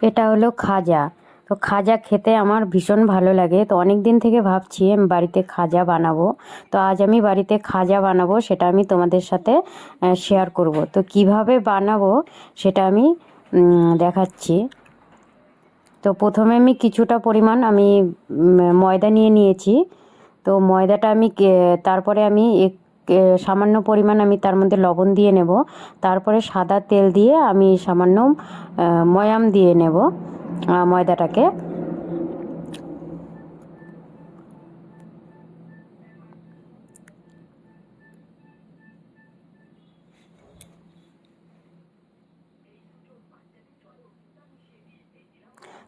এটা হলো খাজা। তো খাজা খেতে আমার ভীষণ ভালো লাগে। তো অনেক দিন থেকে ভাবছি আমি বাড়িতে খাজা বানাবো। তো আজ আমি বাড়িতে খাজা বানাবো, সেটা আমি তোমাদের সাথে শেয়ার করব। তো কিভাবে বানাবো সেটা আমি দেখাচ্ছি। তো প্রথমে আমি কিছুটা পরিমাণ আমি ময়দা নিয়ে নিয়েছি। তো ময়দাটা আমি তারপরে আমি সামান্য পরিমাণ আমি তার মধ্যে লবণ দিয়ে নেব। তারপরে সাদা তেল দিয়ে আমি সামান্য ময়াম দিয়ে নেব ময়দাটাকে।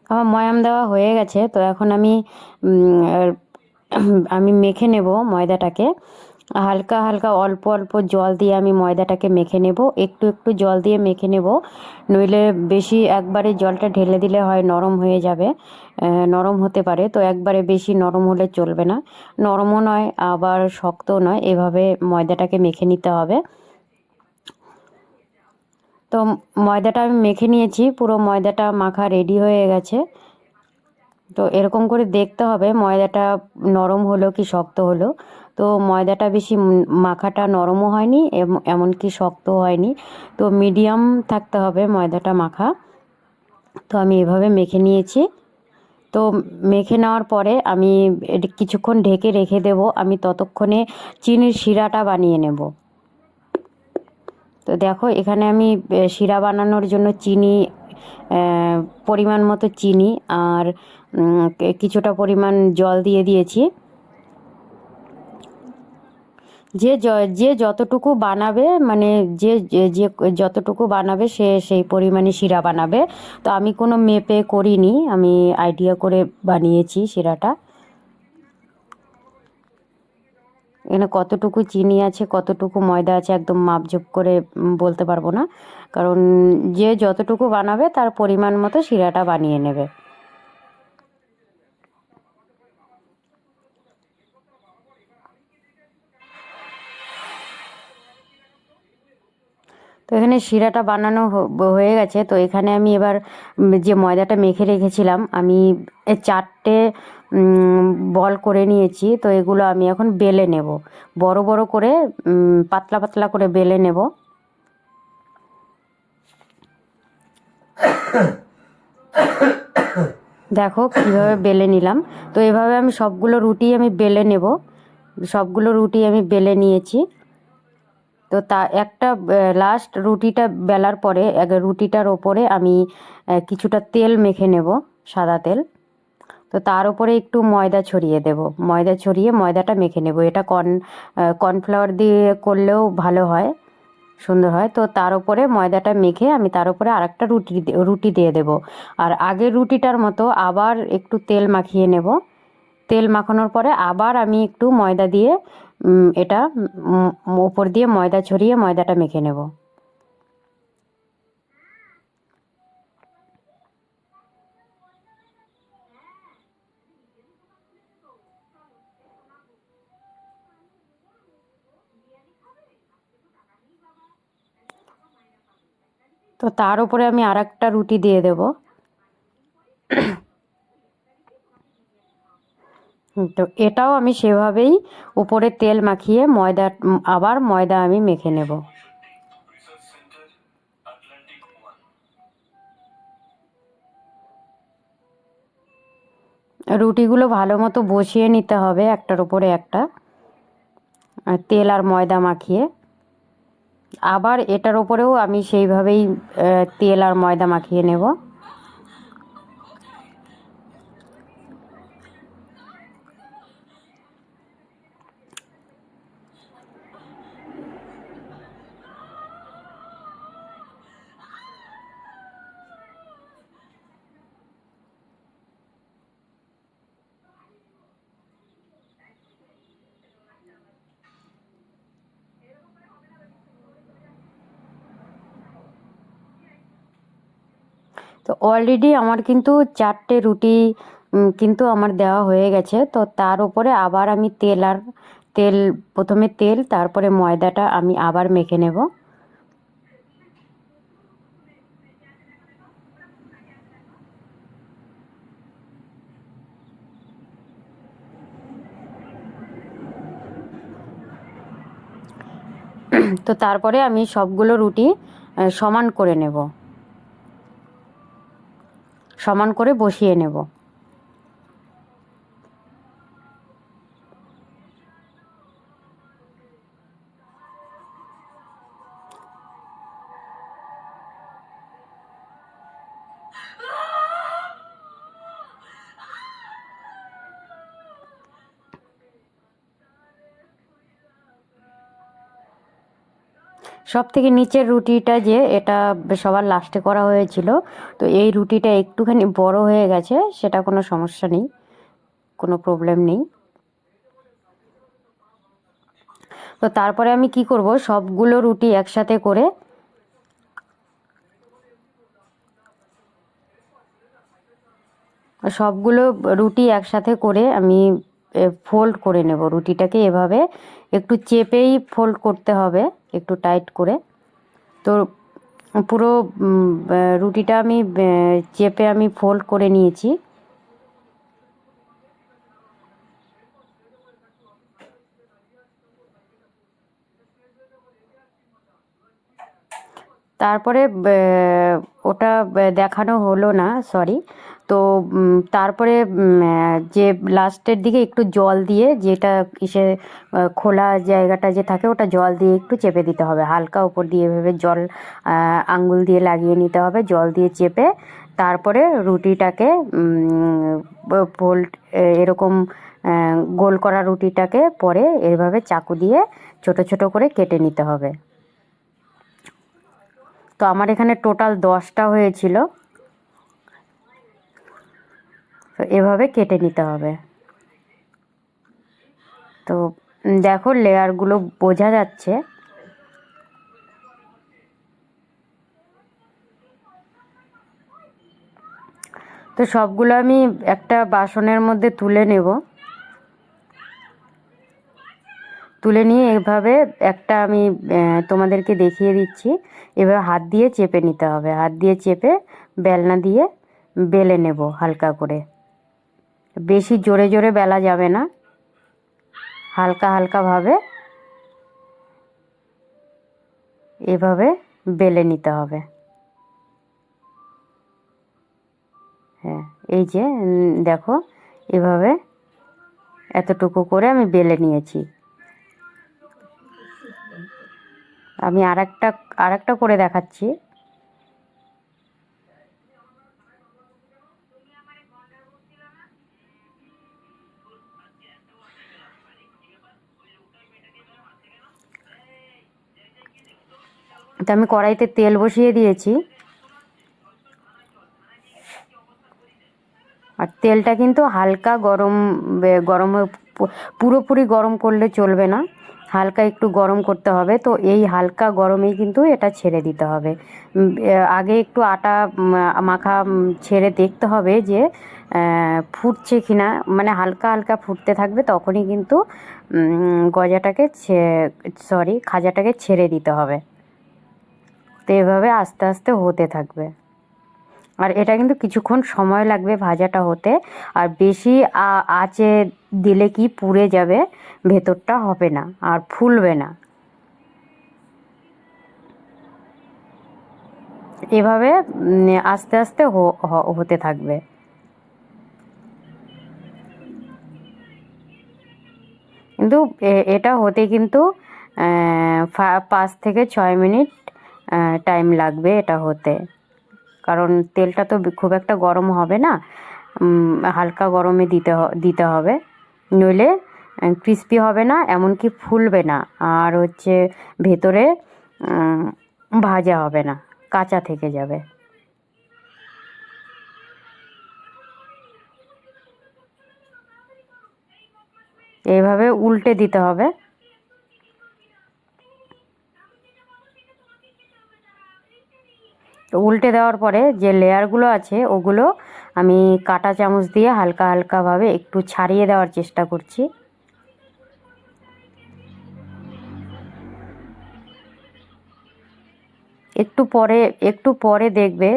আমার ময়াম দেওয়া হয়ে গেছে। তো এখন আমি আমি মেখে নেব ময়দাটাকে। হালকা হালকা অল্প অল্প জল দিয়ে আমি ময়দাটাকে মেখে নেব, একটু একটু জল দিয়ে মেখে নেব। নইলে বেশি একবারে জলটা ঢেলে দিলে হয় নরম হয়ে যাবে, নরম হতে পারে। তো একবারে বেশি নরম হলে চলবে না, নরমও নয় আবার শক্তও নয়, এভাবে ময়দাটাকে মেখে নিতে হবে। তো ময়দাটা আমি মেখে নিয়েছি, পুরো ময়দাটা মাখা রেডি হয়ে গেছে। তো এরকম করে দেখতে হবে ময়দাটা নরম হলো কি শক্ত হলো। তো ময়দাটা বেশি মাখাটা নরমও হয়নি এমনকি শক্তও হয়নি। তো মিডিয়াম থাকতে হবে ময়দাটা মাখা। তো আমি এভাবে মেখে নিয়েছি। তো মেখে নেওয়ার পরে আমি কিছুক্ষণ ঢেকে রেখে দেব। আমি ততক্ষণে চিনির শিরাটা বানিয়ে নেব। তো দেখো এখানে আমি শিরা বানানোর জন্য চিনি, পরিমাণ মতো চিনি আর কিছুটা পরিমাণ জল দিয়ে দিয়েছি। যে যতটুকু বানাবে, মানে যে যে যে যতটুকু বানাবে সে সেই পরিমাণে শিরা বানাবে। তো আমি কোনো মেপে করিনি, আমি আইডিয়া করে বানিয়েছি শিরাটা। এখানে কতটুকু চিনি আছে কতটুকু ময়দা আছে একদম মাপঝোপ করে বলতে পারবো না, কারণ যে যতটুকু বানাবে তার পরিমাণ মতো শিরাটা বানিয়ে নেবে। তো এখানে শিরাটা বানানো হয়ে গেছে। তো এখানে আমি এবার যে ময়দাটা মেখে রেখেছিলাম আমি 4টে বল করে নিয়েছি। তো এগুলো আমি এখন বেলে নেব, বড় বড় করে পাতলা পাতলা করে বেলে নেব। দেখো কীভাবে বেলে নিলাম। তো এভাবে আমি সবগুলো রুটি আমি বেলে নেব। সবগুলো রুটি আমি বেলে নিয়েছি। তো তা একটা লাস্ট রুটিটা বেলার পরে রুটিটার ওপরে আমি কিছুটা তেল মেখে নেব, সাদা তেল। তো তার উপরে একটু ময়দা ছড়িয়ে দেব, ময়দা ছড়িয়ে ময়দাটা মেখে নেব। এটা কর্নফ্লাওয়ার দিয়ে করলেও ভালো হয়, সুন্দর হয়। তো তার উপরে ময়দাটা মেখে আমি তার উপরে আরেকটা রুটি দিয়ে দেব। আর আগের রুটিটার মতো আবার একটু তেল মাখিয়ে নেব। তেল মাখানোর পরে আবার আমি একটু ময়দা দিয়ে এটা ওপর দিয়ে ময়দা ছড়িয়ে ময়দাটা মেখে নেব। তো তার উপরে আমি আরেকটা রুটি দিয়ে দেব। তো এটাও আমি সেভাবেই উপরে তেল মাখিয়ে ময়দা, আবার ময়দা আমি মেখে নেব। রুটিগুলো ভালো মতো বসিয়ে নিতে হবে একটার উপরে একটা, তেল আর ময়দা মাখিয়ে। আবার এটার উপরেও আমি সেইভাবেই তেল আর ময়দা মাখিয়ে নেব। তো অলরেডি আমার কিন্তু 4টে রুটি কিন্তু আমার দেওয়া হয়ে গেছে। তো তার উপরে আবার আমি তেল, প্রথমে তেল তারপরে ময়দাটা আমি আবার মেখে নেব। তো তারপরে আমি সবগুলো রুটি সমান করে নেব, সমান করে বসিয়ে নেব। সব থেকে নিচের রুটিটা যে এটা সবার লাস্টে করা হয়েছিল, তো এই রুটিটা একটুখানি বড় হয়ে গেছে, সেটা কোনো সমস্যা নেই, কোনো প্রবলেম নেই। তো তারপরে আমি কি করব, সবগুলো রুটি একসাথে করে সবগুলো রুটি একসাথে করে আমি ফোল্ড করে নেব। রুটিটাকে এভাবে একটু চেপেই ফোল্ড করতে হবে, একটু টাইট করে। তো পুরো রুটিটা আমি চেপে আমি ফোল্ড করে নিয়েছি। তারপরে ওটা দেখানো হলো না, সরি। তো তারপরে যে লাস্টের দিকে একটু জল দিয়ে, যেটা ইসে খোলা জায়গাটা যে থাকে, ওটা জল দিয়ে একটু চেপে দিতে হবে, হালকা উপর দিয়ে এভাবে জল আঙ্গুল দিয়ে লাগিয়ে নিতে হবে, জল দিয়ে চেপে। তারপরে রুটিটাকে ফোল্ড এরকম গোল করা রুটিটাকে পরে এভাবে চাকু দিয়ে ছোট ছোট করে কেটে নিতে হবে। তো আমার এখানে টোটাল 10টা হয়েছিল, তো এভাবে কেটে নিতে হবে। তো দেখো লেয়ারগুলো বোঝা যাচ্ছে। তো সবগুলো আমি একটা বাসনের মধ্যে তুলে নেব, তুলে নিয়ে এভাবে একটা আমি তোমাদেরকে দেখিয়ে দিচ্ছি, এভাবে হাত দিয়ে চেপে নিতে হবে, হাত দিয়ে চেপে বেলনা দিয়ে বেলে নেব হালকা করে। বেশি জোরে জোরে বেলা যাবে না, হালকা হালকাভাবে এভাবে বেলে নিতে হবে। হ্যাঁ, এই যে দেখো এভাবে এতটুকু করে আমি বেলে নিয়েছি। আমি আরেকটা করে দেখাচ্ছি। তো আমি কড়াইতে তেল বসিয়ে দিয়েছি, আর তেলটা কিন্তু হালকা গরম, গরম পুরোপুরি গরম করলে চলবে না, হালকা একটু গরম করতে হবে। তো এই হালকা গরমেই কিন্তু এটা ছেড়ে দিতে হবে। আগে একটু আটা মাখা ছেড়ে দেখতে হবে যে ফুটছে কিনা, মানে হালকা হালকা ফুটতে থাকবে, তখনই কিন্তু গজাটাকে খাজাটাকে ছেড়ে দিতে হবে। তো এভাবে আস্তে আস্তে হতে থাকবে, আর এটা কিন্তু কিছুক্ষণ সময় লাগবে ভাজাটা হতে। আর বেশি আঁচে দিলে কি পুড়ে যাবে, ভেতরটা হবে না আর ফুলবে না। এভাবে আস্তে আস্তে হতে থাকবে। কিন্তু এটা হতে কিন্তু 5 থেকে 6 মিনিট টাইম লাগবে এটা হতে, কারণ তেলটা তো খুব একটা গরম হবে না, হালকা গরমে দিতে হবে, নইলে ক্রিস্পি হবে না, এমনকি ফুলবে না, আর হচ্ছে ভেতরে ভাজা হবে না, কাঁচা থেকে যাবে। এইভাবে উল্টে দিতে হবে। তো উল্টে দেওয়ার পরে যে লেয়ারগুলো আছে ওগুলো আমি কাঁটা চামচ দিয়ে হালকা হালকাভাবে একটু ছাড়িয়ে দেওয়ার চেষ্টা করছি। একটু পরে দেখবে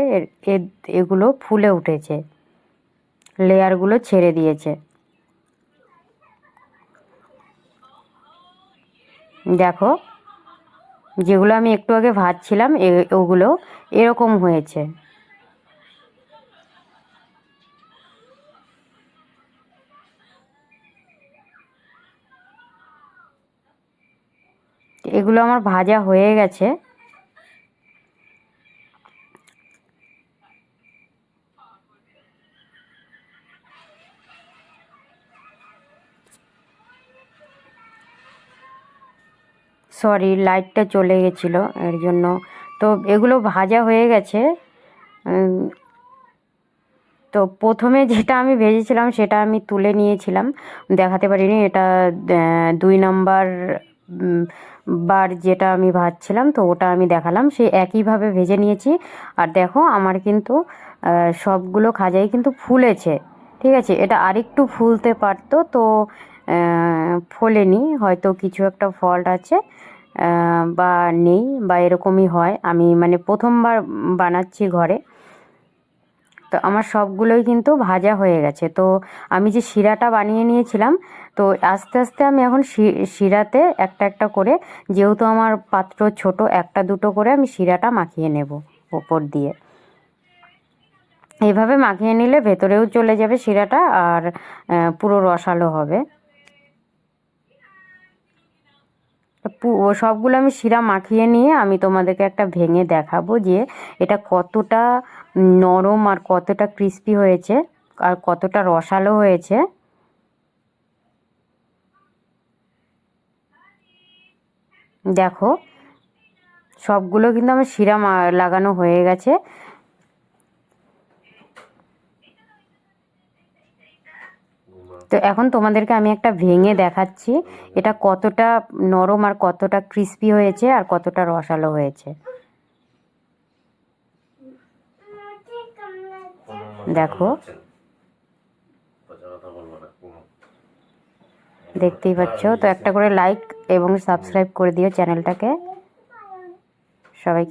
এগুলো ফুলে উঠেছে, লেয়ারগুলো ছেড়ে দিয়েছে। দেখো যেগুলো আমি একটু আগে ভাজছিলাম ওগুলো এরকম হয়েছে। এগুলো আমার ভাজা হয়ে গেছে। সরি, লাইটটা চলে গেছিলো এর জন্য। তো এগুলো ভাজা হয়ে গেছে। তো প্রথমে যেটা আমি ভেজেছিলাম সেটা আমি তুলে নিয়েছিলাম, দেখাতে পারিনি। এটা 2 নম্বর বার যেটা আমি ভাজছিলাম, তো ওটা আমি দেখালাম। সেই একইভাবে ভেজে নিয়েছি। আর দেখো আমার কিন্তু সবগুলো খাজাই কিন্তু ফুলেছে। ঠিক আছে, এটা আরেকটু ফুলতে পারতো, তো ফোলেনি, হয়তো কিছু একটা ফল্ট আছে বা নেই, বা এরকমই হয়। আমি মানে প্রথমবার বানাচ্ছি ঘরে। তো আমার সবগুলোই কিন্তু ভাজা হয়ে গেছে। তো আমি যে শিরাটা বানিয়ে নিয়েছিলাম, তো আস্তে আস্তে আমি এখন শিরাতে একটা একটা করে, যেহেতু আমার পাত্র ছোট, একটা দুটো করে আমি শিরাটা মাখিয়ে নেব ওপর দিয়ে। এইভাবে মাখিয়ে নিলে ভেতরেও চলে যাবে শিরাটা, আর পুরো রসালো হবে। সবগুলো আমি শিরা মাখিয়ে নিয়ে আমি তোমাদেরকে একটা ভেঙে দেখাবো যে এটা কতটা নরম আর কতটা ক্রিস্পি হয়েছে আর কতটা রসালো হয়েছে। দেখো সবগুলো কিন্তু আমার শিরা লাগানো হয়ে গেছে। তো এখন তোমাদেরকে আমি একটা ভেঙে দেখাচ্ছি এটা কতটা নরম আর কতটা ক্রিস্পি হয়েছে আর কতটা রসালো হয়েছে। দেখো, দেখতেই পাচ্ছ। তো একটা করে লাইক এবং সাবস্ক্রাইব করে দিও চ্যানেলটাকে। সবাইকে